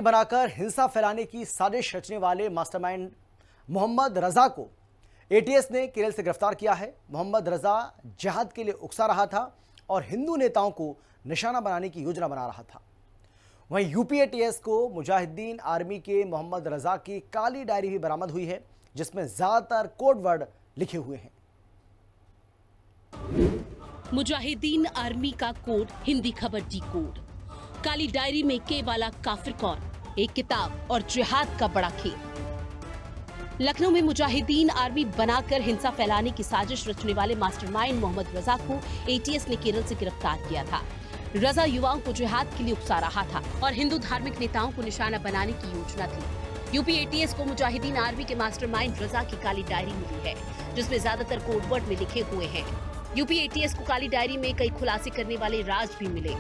बनाकर हिंसा फैलाने की साजिश रचने वाले मास्टरमाइंड मोहम्मद रजा को एटीएस ने केरल से गिरफ्तार किया है। मोहम्मद रजा जिहाद के लिए उकसा रहा था और हिंदू नेताओं को निशाना बनाने की योजना बना रहा था। वहीं यूपी एटीएस को मुजाहिदीन आर्मी के मोहम्मद रजा की काली डायरी भी बरामद हुई है, जिसमें ज्यादातर कोड वर्ड लिखे हुए हैं। मुजाहिदीन आर्मी का कोड हिंदी खबर डी कोड, काली डायरी में के वाला काफिर कौन, एक किताब और जिहाद का बड़ा खेल। लखनऊ में मुजाहिदीन आर्मी बनाकर हिंसा फैलाने की साजिश रचने वाले मास्टरमाइंड मोहम्मद रजा को एटीएस ने केरल से गिरफ्तार किया था। रजा युवाओं को जिहाद के लिए उकसा रहा था और हिंदू धार्मिक नेताओं को निशाना बनाने की योजना थी। यूपी एटीएस को मुजाहिदीन आर्मी के मास्टरमाइंड रजा की काली डायरी मिली है, जिसमें ज्यादातर कोडवर्ड में लिखे हुए हैं। यूपी एटीएस को काली डायरी में कई खुलासे करने वाले राज भी मिले।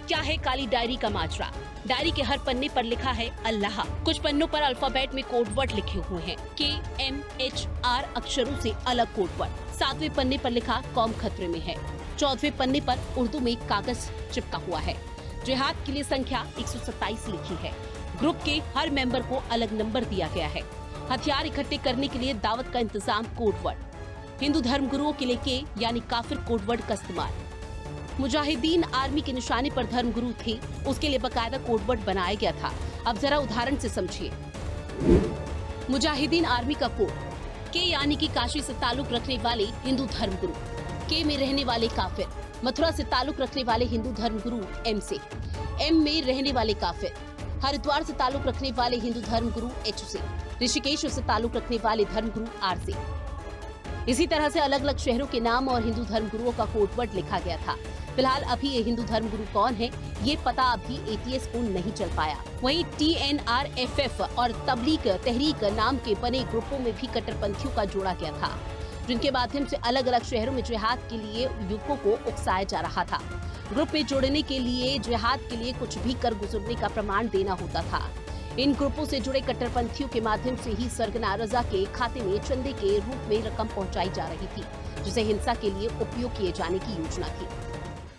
क्या है काली डायरी का माजरा? डायरी के हर पन्ने पर लिखा है अल्लाह। कुछ पन्नों पर अल्फाबेट में कोडवर्ड लिखे हुए हैं, KMHR अक्षरों से अलग कोडवर्ड। 7वें पन्ने पर लिखा कौम खतरे में है। 14वें पन्ने पर उर्दू में कागज चिपका हुआ है। जिहाद के लिए संख्या 127 लिखी है। ग्रुप के हर मेंबर को अलग नंबर दिया गया है। हथियार इकट्ठे करने के लिए दावत का इंतजाम कोडवर्ड। हिंदू धर्म गुरुओं के लिए के यानी काफिर कोडवर्ड का इस्तेमाल। मुजाहिदीन आर्मी के निशाने पर धर्मगुरु थे, उसके लिए बकायदा कोडवर्ड बनाया गया था। अब जरा उदाहरण से समझिए। मुजाहिदीन आर्मी का कोड, के यानी कि काशी से ताल्लुक रखने वाले हिंदू धर्मगुरु, के में रहने वाले काफिर, मथुरा से ताल्लुक रखने वाले हिंदू धर्मगुरु एम से, एम में रहने वाले काफिर, हरिद्वार से ताल्लुक रखने वाले हिंदू धर्मगुरु एच से, ऋषिकेश से ताल्लुक रखने वाले धर्मगुरु आर से। इसी तरह से अलग अलग शहरों के नाम और हिंदू धर्मगुरुओं का कोडवर्ड लिखा गया था। फिलहाल अभी ये हिंदू धर्मगुरु कौन है, ये पता अभी एटीएस को नहीं चल पाया। वहीं TNRFF और तबलीग तहरीक नाम के बने ग्रुपों में भी कट्टरपंथियों का जोड़ा गया था, जिनके माध्यम से अलग अलग शहरों में जिहाद के लिए युवकों को उकसाया जा रहा था। ग्रुप में जोड़ने के लिए जिहाद के लिए कुछ भी कर गुजरने का प्रमाण देना होता था। इन ग्रुपों से जुड़े कट्टरपंथियों के माध्यम से ही सरगना रजा के खाते में चंदे के रूप में रकम पहुंचाई जा रही थी, जिसे हिंसा के लिए उपयोग किए जाने की योजना थी।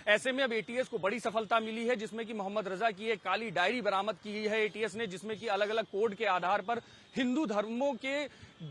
ऐसे में अब एटीएस को बड़ी सफलता मिली है, जिसमें कि मोहम्मद रजा की एक काली डायरी बरामद की है एटीएस ने, जिसमें कि अलग अलग कोड के आधार पर हिंदू धर्मों के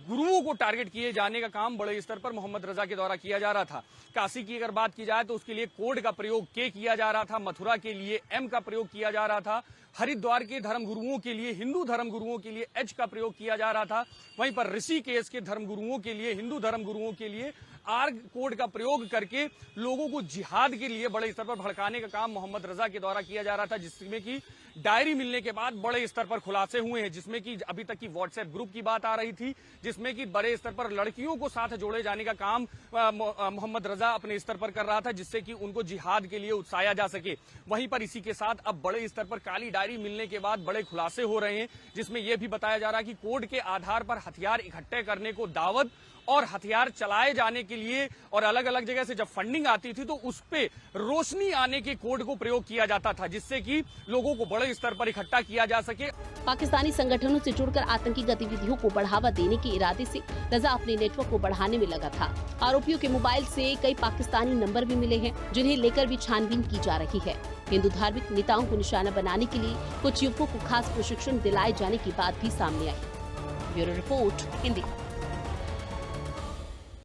गुरुओं को टारगेट किए जाने का काम बड़े स्तर पर मोहम्मद रजा के द्वारा किया जा रहा था। काशी की अगर बात की जाए तो उसके लिए कोड का प्रयोग के किया जा रहा था, मथुरा के लिए एम का प्रयोग किया जा रहा था, हरिद्वार के धर्म गुरुओं के लिए, हिंदू धर्म गुरुओं के लिए एच का प्रयोग किया जा रहा था। वहीं पर ऋषिकेश के धर्म गुरुओं के लिए, हिंदू धर्म गुरुओं के लिए आर कोड का प्रयोग करके लोगों को जिहाद के लिए बड़े स्तर पर भड़काने का काम मोहम्मद रजा के द्वारा किया जा रहा था, जिसमें कि डायरी मिलने के बाद बड़े स्तर पर खुलासे हुए हैं, जिसमें कि अभी तक की व्हाट्सएप ग्रुप की बात आ रही थी, जिसमें कि बड़े स्तर पर लड़कियों को साथ जोड़े जाने का काम मोहम्मद रजा अपने स्तर पर कर रहा था, जिससे कि उनको जिहाद के लिए उत्साया जा सके। वहीं पर इसी के साथ अब बड़े स्तर पर काली डायरी मिलने के बाद बड़े खुलासे हो रहे हैं, जिसमें यह भी बताया जा रहा है कि कोड के आधार पर हथियार इकट्ठे करने को दावत और हथियार चलाए जाने के लिए और अलग अलग जगह से जब फंडिंग आती थी तो उस पे रोशनी आने के कोड को प्रयोग किया जाता था, जिससे कि लोगों को बड़े स्तर पर इकट्ठा किया जा सके। पाकिस्तानी संगठनों से जुड़कर आतंकी गतिविधियों को बढ़ावा देने के इरादे से रजा अपने नेटवर्क को बढ़ाने में लगा था। आरोपियों के मोबाइल से कई पाकिस्तानी नंबर भी मिले हैं, जिन्हें लेकर भी छानबीन की जा रही है। हिंदू धार्मिक नेताओं को निशाना बनाने के लिए कुछ युवकों को खास प्रशिक्षण दिलाए जाने की बात भी सामने आई। Bureau report Hindi.